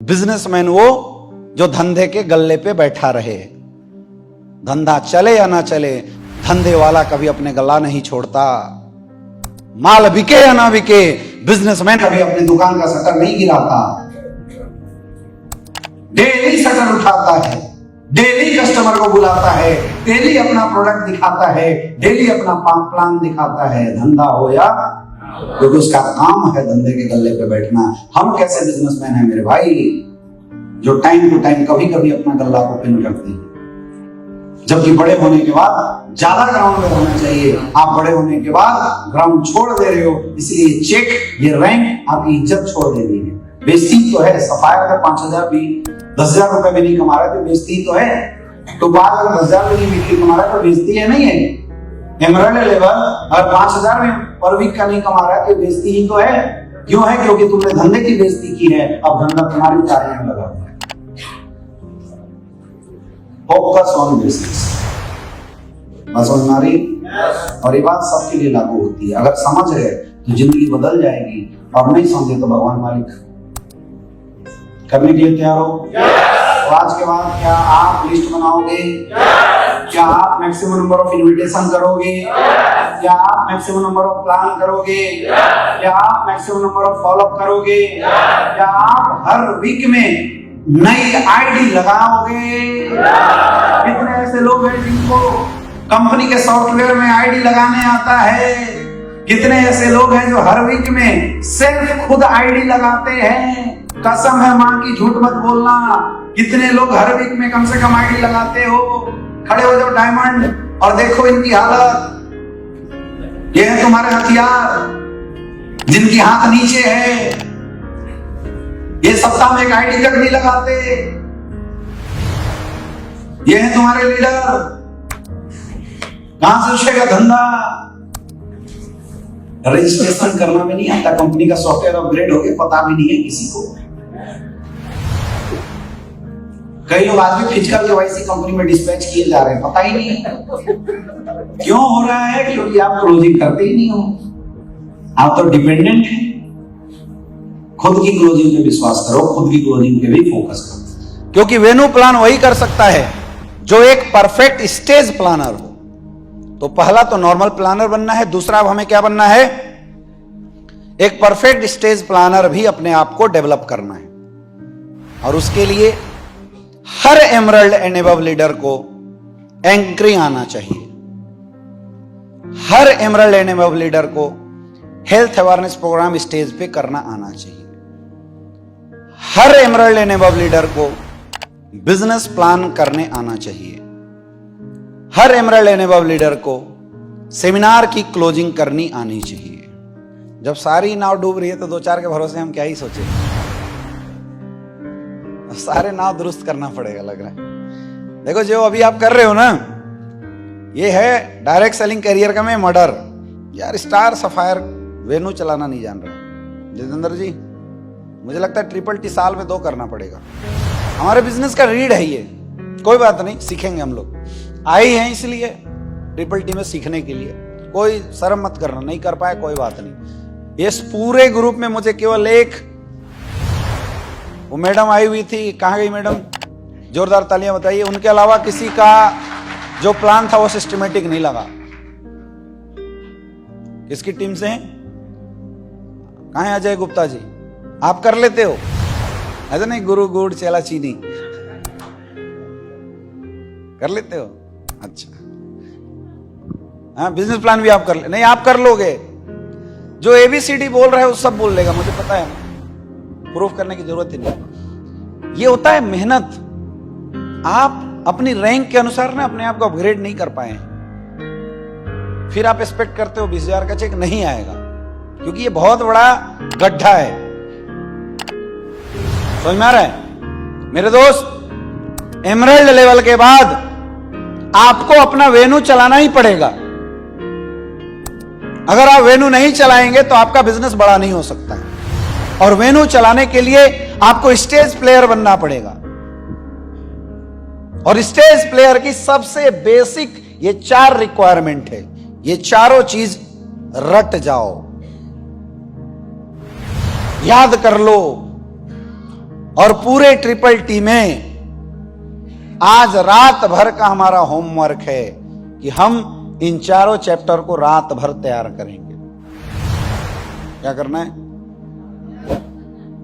Businessman वो जो धंधे के गल्ले पे बैठा रहे। धंधा चले या ना चले, धंधे वाला कभी अपने गला नहीं छोड़ता। माल बिके या ना बिके, बिजनेसमैन कभी अपनी दुकान का शटर नहीं गिराता। डेली शटर उठाता है, डेली कस्टमर को बुलाता है, डेली अपना प्रोडक्ट दिखाता है, डेली अपना प्लान दिखाता है। धंधा हो या, क्योंकि उसका काम है धंधे के गल्ले पे बैठना। हम कैसे बिजनेसमैन हैं मेरे भाई, जो टाइम टू टाइम कभी कभी अपना गल्ला ओपन करते हैं, जबकि बड़े होने के बाद ज्यादा ग्राउंड में रहना चाहिए। आप बड़े होने के बाद ग्राउंड छोड़ दे रहे हो, इसलिए चेक, ये रैंक आपकी इज्जत छोड़ दे रही है। बेइज्जती तो है। सफायर का 5,000 भी 10,000 रुपए भी नहीं कमा रहा तो बेइज्जती तो है। तो बाद अगर 10,000 भी नहीं बिक्री कमा रहा तो बेइज्जती है नहीं है। एमरल्ड लेवल अगर 5,000 भी पर वीक का नहीं कमा रहा है तो बेइज्जती ही तो है। क्यों है? क्योंकि तुमने धंधे की बेइज्जती की है। अब धंधा तुम्हारी उतारने में लगा हुआ है। Focus on business. बात समझ में आ रही? और ये बात सबके लिए लागू होती है। अगर समझ गए तो जिंदगी बदल जाएगी, और नहीं समझे तो भगवान मालिक। करने के लिए तैयार हो? तो आज के बाद क्या आप लिस्ट बनाओगे? क्या आप मैक्सिमम नंबर ऑफ इनविटेशन करोगे? क्या आप मैक्सिमम नंबर ऑफ प्लान करोगे? क्या आप मैक्सिमम नंबर ऑफ फॉलोअप करोगे? क्या आप हर वीक में नई आईडी लगाओगे? कितने ऐसे लोग हैं जिनको कंपनी के सॉफ्टवेयर में आईडी लगाने आता है? कितने ऐसे लोग हैं जो हर वीक में सिर्फ खुद आईडी लगाते हैं? कसम है मां की, झूठ मत बोलना। कितने लोग हर वीक में कम से कम आईडी लगाते हो? खड़े हो जाओ डायमंड और देखो इनकी हालत। ये है तुम्हारे हथियार जिनकी हाथ नीचे है। ये सप्ताह में एक आईडी तक नहीं लगाते। ये है तुम्हारे लीडर। कहां से उठेगा धंधा? रजिस्ट्रेशन करना भी नहीं आता, कंपनी का सॉफ्टवेयर अपग्रेड हो गया, पता भी नहीं है किसी को। कई लोग आज भी फिजिकल केवाईसी कंपनी में डिस्पैच किए जा रहे हैं, पता ही नहीं है। क्यों हो रहा है? क्योंकि आप क्लोजिंग करते ही नहीं हो। आप तो डिपेंडेंट हैं। खुद की क्लोजिंग पे विश्वास करो, खुद की क्लोजिंग पे भी फोकस करो, क्योंकि वेन्यू प्लान वही कर सकता है जो एक परफेक्ट स्टेज प्लानर हो। तो पहला तो नॉर्मल प्लानर बनना है, दूसरा अब हमें क्या बनना है? एक परफेक्ट स्टेज प्लानर भी अपने आप को डेवलप करना है। और उसके लिए हर एमरल्ड एंड अबव लीडर को एंकरिंग आना चाहिए। हर एमरल्ड एंड अबव लीडर को हेल्थ अवेयरनेस प्रोग्राम स्टेज पे करना आना चाहिए। हर एमरल्ड एंड अबव लीडर को बिजनेस प्लान करने आना चाहिए। हर एमरल्ड एंड अबव लीडर को सेमिनार की क्लोजिंग करनी आनी चाहिए। जब सारी नाव डूब रही है तो 2-4 के भरोसे हम क्या ही सोचे। सारे नाव दुरुस्त करना पड़ेगा लग रहा है। देखो जो अभी आप कर रहे हो ना, ये है डायरेक्ट सेलिंग करियर का मैं मर्डर। यार स्टार सफायर वेन्यू चलाना नहीं जान रहा जितेंद्र जी, मुझे लगता है TTT साल में 2 करना पड़ेगा। हमारे बिजनेस का रीड है ये। कोई बात नहीं, सीखेंगे हम लोग। आए हैं इसलिए TTT में सीखने के लिए। कोई शर्म मत करना, नहीं कर पाए कोई बात नहीं। इस पूरे ग्रुप में मुझे केवल एक वो मैडम आई हुई थी, कहाँ गई मैडम? जोरदार तालियां बताइए। उनके अलावा किसी का जो प्लान था वो सिस्टमेटिक नहीं लगा। किसकी टीम से हैं? कहाँ है अजय गुप्ता जी? आप कर लेते हो ऐसा? नहीं, गुरु गुड़ चेला चीनी कर लेते हो? अच्छा हाँ, बिजनेस प्लान भी आप कर ले? नहीं, आप कर लोगे। जो ABCD बोल रहा है वो सब बोल लेगा, मुझे पता है। प्रूफ करने की जरूरत ही नहीं। ये होता है मेहनत। आप अपनी रैंक के अनुसार ना अपने आप को अपग्रेड नहीं कर पाए, फिर आप एक्सपेक्ट करते हो 20,000 का चेक नहीं आएगा, क्योंकि ये बहुत बड़ा गड्ढा है। समझ में आ रहा है मेरे दोस्त? एमरल्ड लेवल के बाद आपको अपना वेन्यू चलाना ही पड़ेगा। अगर आप वेन्यू नहीं चलाएंगे तो आपका बिजनेस बड़ा नहीं हो सकता है। और वेन्यू चलाने के लिए आपको स्टेज प्लेयर बनना पड़ेगा। और स्टेज प्लेयर की सबसे बेसिक ये 4 रिक्वायरमेंट है। ये चारों चीज रट जाओ, याद कर लो। और पूरे ट्रिपल टी में आज रात भर का हमारा होमवर्क है कि हम इन चारों चैप्टर को रात भर तैयार करेंगे। क्या करना है?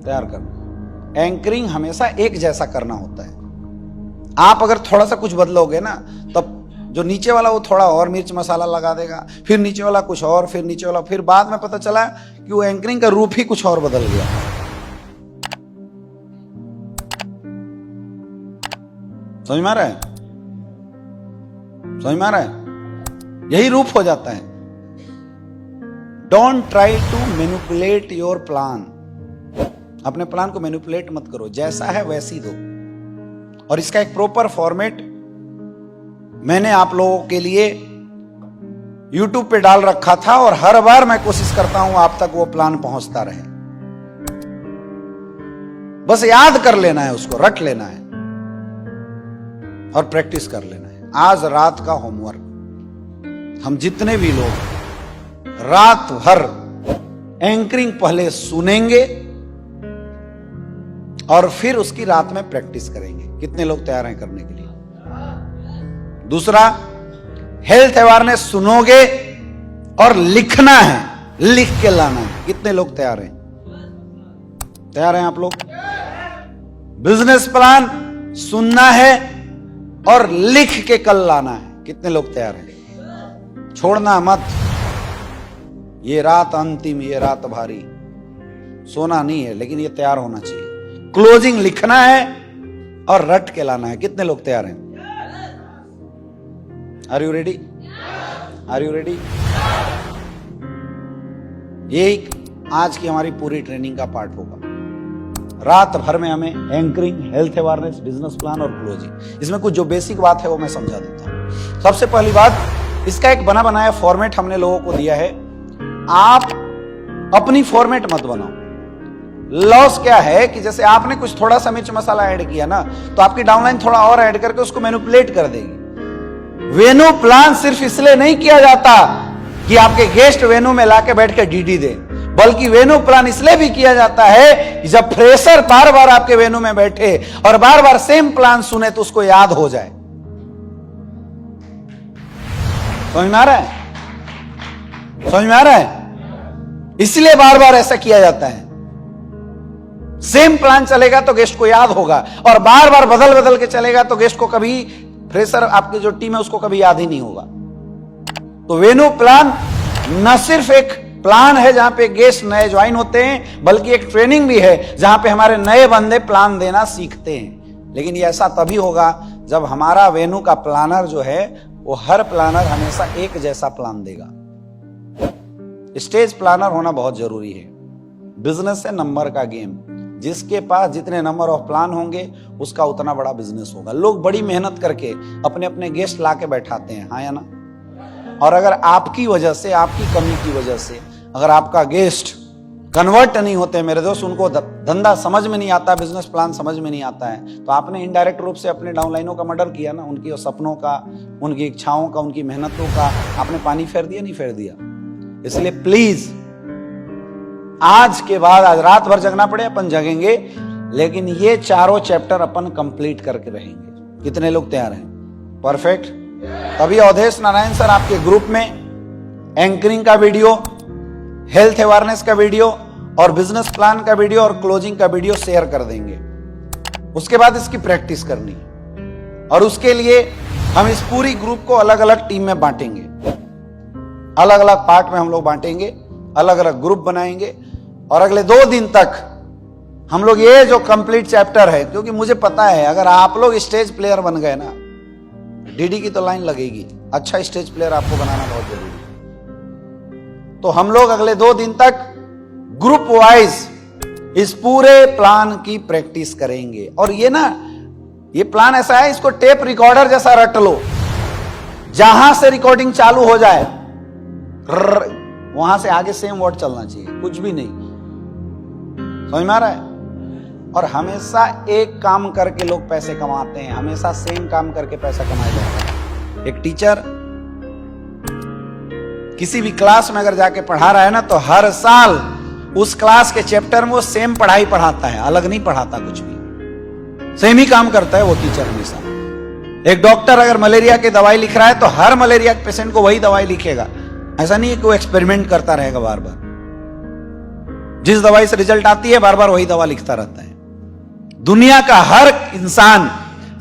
तैयार करना। एंकरिंग हमेशा एक जैसा करना होता है। आप अगर थोड़ा सा कुछ बदलोगे ना, तब जो नीचे वाला वो थोड़ा और मिर्च मसाला लगा देगा, फिर नीचे वाला कुछ और, फिर नीचे वाला, फिर बाद में पता चला कि वो एंकरिंग का रूप ही कुछ और बदल गया। समझ में आ रहा है? समझ में आ रहा है? यही रूप हो जाता है। Don't try to manipulate your plan. अपने प्लान को मैनिपुलेट मत करो, जैसा है वैसी दो। और इसका एक प्रॉपर फॉर्मेट मैंने आप लोगों के लिए YouTube पे डाल रखा था और हर बार मैं कोशिश करता हूं आप तक वो प्लान पहुंचता रहे। बस याद कर लेना है, उसको रट लेना है और प्रैक्टिस कर लेना है। आज रात का होमवर्क, हम जितने भी लोग रात भर एंकरिंग पहले सुनेंगे और फिर उसकी रात में प्रैक्टिस करेंगे। कितने लोग तैयार हैं करने के लिए? दूसरा, हेल्थ अवेयरनेस सुनोगे और लिखना है, लिख के लाना है। कितने लोग तैयार हैं? तैयार हैं आप लोग? बिजनेस प्लान सुनना है और लिख के कल लाना है। कितने लोग तैयार हैं? छोड़ना मत। ये रात अंतिम, ये रात भारी, सोना नहीं है, लेकिन ये तैयार होना चाहिए। क्लोजिंग लिखना है और रट के लाना है। कितने लोग तैयार हैं? Are you ready? Are you ready? ये आज की हमारी पूरी ट्रेनिंग का पार्ट होगा। रात भर में हमें anchoring, health awareness, business plan और क्लोजिंग, इसमें कुछ जो बेसिक बात है वो मैं समझा देता हूं। सबसे पहली बात, इसका एक बना बनाया फॉर्मेट हमने लोगों को दिया है। आप अपनी फॉर्मेट मत बनाओ। लॉस क्या है कि जैसे आपने कुछ थोड़ा सा मिर्च मसाला ऐड किया ना, तो आपकी डाउनलाइन थोड़ा और ऐड करके उसको मैनिपुलेट कर देगी। वेन्यू प्लान सिर्फ इसलिए नहीं किया जाता कि आपके गेस्ट वेन्यू में लाके बैठ के डीडी दे, बल्कि वेन्यू प्लान इसलिए भी किया जाता है कि जब फ्रेशर बार बार आपके वेन्यू में बैठे और बार बार सेम प्लान सुने तो उसको याद हो जाए। समझ में आ रहा है? समझ में आ रहा है? इसलिए बार बार ऐसा किया जाता है। सेम प्लान चलेगा तो गेस्ट को याद होगा, और बार बार बदल बदल के चलेगा तो गेस्ट को कभी, फ्रेशर आपकी जो टीम है उसको कभी याद ही नहीं होगा। तो वेन्यू प्लान न सिर्फ एक प्लान है जहां पे गेस्ट नए ज्वाइन होते हैं, बल्कि एक ट्रेनिंग भी है जहां पे हमारे नए बंदे प्लान देना सीखते हैं। लेकिन ये ऐसा तभी होगा जब हमारा वेन्यू का प्लानर जो है वो हर प्लानर हमेशा एक जैसा प्लान देगा। स्टेज प्लानर होना बहुत जरूरी है। बिजनेस है नंबर का गेम। जिसके पास जितने नंबर ऑफ प्लान होंगे उसका उतना बड़ा बिजनेस होगा। लोग बड़ी मेहनत करके अपने अपने गेस्ट लाके बैठाते हैं, हाँ या ना? और अगर आपकी वजह से, आपकी कमी की वजह से अगर आपका गेस्ट कन्वर्ट नहीं होते मेरे दोस्त, उनको धंधा समझ में नहीं आता, बिजनेस प्लान समझ में नहीं आता है, तो आपने इनडायरेक्ट रूप से अपने डाउनलाइनों का मर्डर किया ना। उनकी सपनों का, उनकी इच्छाओं का, उनकी मेहनतों का आपने पानी फेर दिया, नहीं फेर दिया? इसलिए प्लीज आज के बाद, आज रात भर जगना पड़े अपन जगेंगे, लेकिन ये चारों चैप्टर अपन कंप्लीट करके रहेंगे। कितने लोग तैयार हैं? परफेक्ट। तभी अवधेश नारायण सर आपके ग्रुप में एंकरिंग का वीडियो, हेल्थ अवेयरनेस का वीडियो और बिजनेस प्लान का वीडियो और क्लोजिंग का वीडियो शेयर कर देंगे। उसके बाद इसकी प्रैक्टिस करनी है और उसके लिए हम इस पूरी ग्रुप को अलग अलग टीम में बांटेंगे, अलग अलग पार्ट में हम लोग बांटेंगे, अलग अलग ग्रुप बनाएंगे और अगले 2 दिन तक हम लोग ये जो कंप्लीट चैप्टर है, क्योंकि मुझे पता है अगर आप लोग स्टेज प्लेयर बन गए ना, डीडी की तो लाइन लगेगी। अच्छा स्टेज प्लेयर आपको बनाना बहुत जरूरी है। तो हम लोग अगले 2 दिन तक ग्रुप वाइज इस पूरे प्लान की प्रैक्टिस करेंगे। और ये ना, ये प्लान ऐसा है, इसको टेप रिकॉर्डर जैसा रट लो। जहां से रिकॉर्डिंग चालू हो जाए वहां से आगे सेम वर्ड चलना चाहिए, कुछ भी नहीं। समझ में आ रहा है? और हमेशा एक काम करके लोग पैसे कमाते हैं, हमेशा सेम काम करके पैसा कमाया जाता है। एक टीचर किसी भी क्लास में अगर जाके पढ़ा रहा है ना, तो हर साल उस क्लास के चैप्टर में वो सेम पढ़ाई पढ़ाता है, अलग नहीं पढ़ाता कुछ भी। सेम ही काम करता है वो टीचर हमेशा। एक डॉक्टर अगर मलेरिया की दवाई लिख रहा है तो हर मलेरिया के पेशेंट को वही दवाई लिखेगा। ऐसा नहीं है कि वो एक्सपेरिमेंट करता रहेगा बार बार। जिस दवाई से रिजल्ट आती है बार बार वही दवा लिखता रहता है। दुनिया का हर इंसान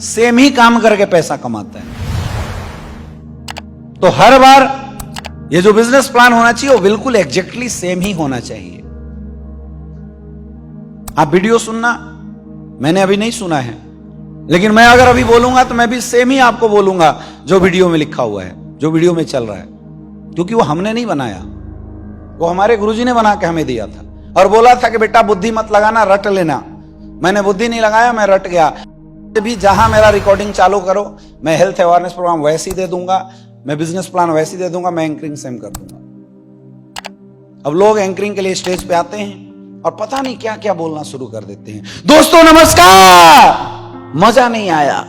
सेम ही काम करके पैसा कमाता है। तो हर बार ये जो बिजनेस प्लान होना चाहिए वो बिल्कुल एग्जैक्टली सेम ही होना चाहिए। आप वीडियो सुनना, मैंने अभी नहीं सुना है, लेकिन मैं अगर अभी बोलूंगा तो मैं भी सेम ही आपको बोलूंगा जो वीडियो में लिखा हुआ है, जो वीडियो में चल रहा है, क्योंकि वो हमने नहीं बनाया, वो हमारे गुरुजी ने बना के हमें दिया था और बोला था कि बेटा बुद्धि मत लगाना, रट लेना। मैंने बुद्धि नहीं लगाया, मैं रट गया। भी जहां मेरा रिकॉर्डिंग चालू करो, मैं हेल्थ अवेयरनेस प्रोग्राम वैसे ही दे दूंगा, मैं बिजनेस प्लान वैसे ही दे दूंगा, मैं एंकरिंग सेम कर दूंगा। अब लोग एंकरिंग के लिए स्टेज पे आते हैं और पता नहीं क्या क्या बोलना शुरू कर देते हैं। दोस्तों नमस्कार, मजा नहीं आया,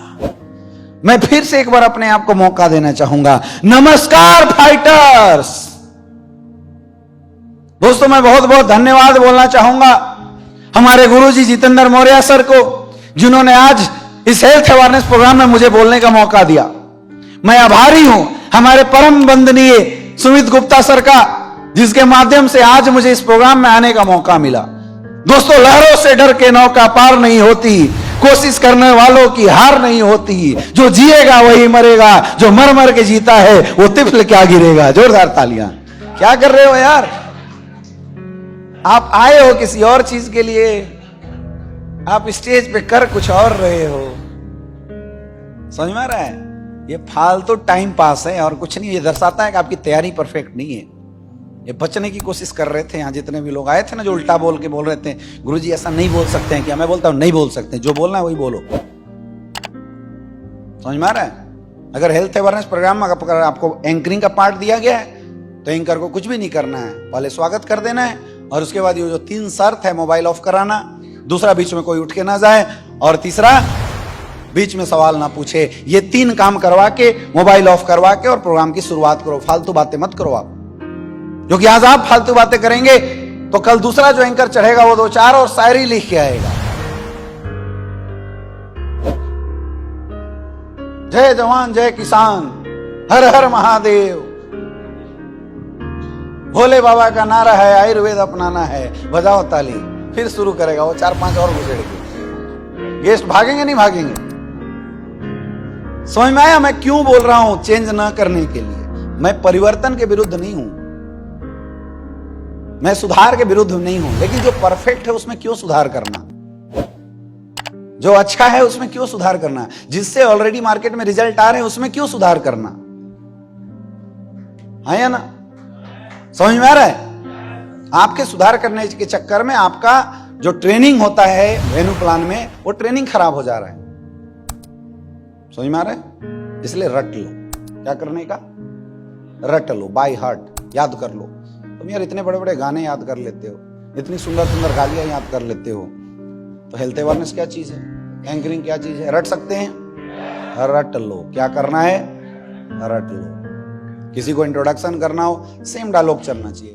मैं फिर से एक बार अपने आप को मौका देना चाहूंगा। नमस्कार फाइटर्स। दोस्तों मैं बहुत बहुत धन्यवाद बोलना चाहूंगा हमारे गुरुजी जितेंद्र मौर्य सर को, जिन्होंने आज इस हेल्थ अवेयरनेस प्रोग्राम में मुझे बोलने का मौका दिया। मैं आभारी हूं हमारे परम वंदनीय सुमित गुप्ता सर का, जिसके माध्यम से आज मुझे इस प्रोग्राम में आने का मौका मिला। दोस्तों लहरों से डर के नौका पार नहीं होती, कोशिश करने वालों की हार नहीं होती, जो जिएगा वही मरेगा, जो मर मर के जीता है वो तिफल क्या गिरेगा। जोरदार तालियां। क्या कर रहे हो यार, आप आए हो किसी और चीज के लिए, आप स्टेज पे कर कुछ और रहे हो। समझ में आ रहा है, ये फालतू टाइम पास है और कुछ नहीं। ये दर्शाता है कि आपकी तैयारी परफेक्ट नहीं है। ये बचने की कोशिश कर रहे थे, यहाँ जितने भी लोग आए थे ना, जो उल्टा बोल के बोल रहे थे गुरुजी ऐसा नहीं बोल सकते हैं क्या, मैं बोलता हूं नहीं बोल सकते, जो बोलना है वही बोलो। समझ में आ रहा है। अगर हेल्थ अवेयरनेस प्रोग्राम में अगर आपको एंकरिंग का पार्ट दिया गया है तो एंकर को कुछ भी नहीं करना है, पहले स्वागत कर देना है और उसके बाद ये जो 3 शर्त है, मोबाइल ऑफ कराना, दूसरा बीच में कोई उठ के ना जाए, और तीसरा बीच में सवाल ना पूछे। ये 3 काम करवा के, मोबाइल ऑफ करवा के और प्रोग्राम की शुरुआत करो। फालतू बातें मत करो आप, क्योंकि आज आप फालतू बातें करेंगे तो कल दूसरा जो एंकर चढ़ेगा वो 2-4 और शायरी लिख के आएगा। जय जवान जय किसान, हर हर महादेव, भोले बाबा का नारा है, आयुर्वेद अपनाना है, बजाओ ताली। फिर शुरू करेगा वो, 4-5 और गुजरेंगे, गेस्ट भागेंगे नहीं भागेंगे। समझ में आया मैं क्यों बोल रहा हूं चेंज ना करने के लिए। मैं परिवर्तन के विरुद्ध नहीं हूं, मैं सुधार के विरुद्ध नहीं हूं, लेकिन जो परफेक्ट है उसमें क्यों सुधार करना, जो अच्छा है उसमें क्यों सुधार करना, जिससे ऑलरेडी मार्केट में रिजल्ट आ रहे हैं उसमें क्यों सुधार करना। है या ना, समझ में आ रहा है। आपके सुधार करने के चक्कर में आपका जो ट्रेनिंग होता है वेन्यू प्लान में, वो ट्रेनिंग खराब हो जा रहा है। समझ में आ रहा है। इसलिए रट लो, क्या करने का, रट लो, बाय हार्ट याद कर लो। तुम यार इतने बड़े बड़े गाने याद कर लेते हो, इतनी सुंदर सुंदर गालियां याद कर लेते हो, तो हेल्थ अवेयरनेस क्या चीज है, एंकरिंग क्या चीज है, रट सकते हैं, रट लो। क्या करना है, रट लो। किसी को इंट्रोडक्शन करना हो, सेम डायलॉग चलना चाहिए।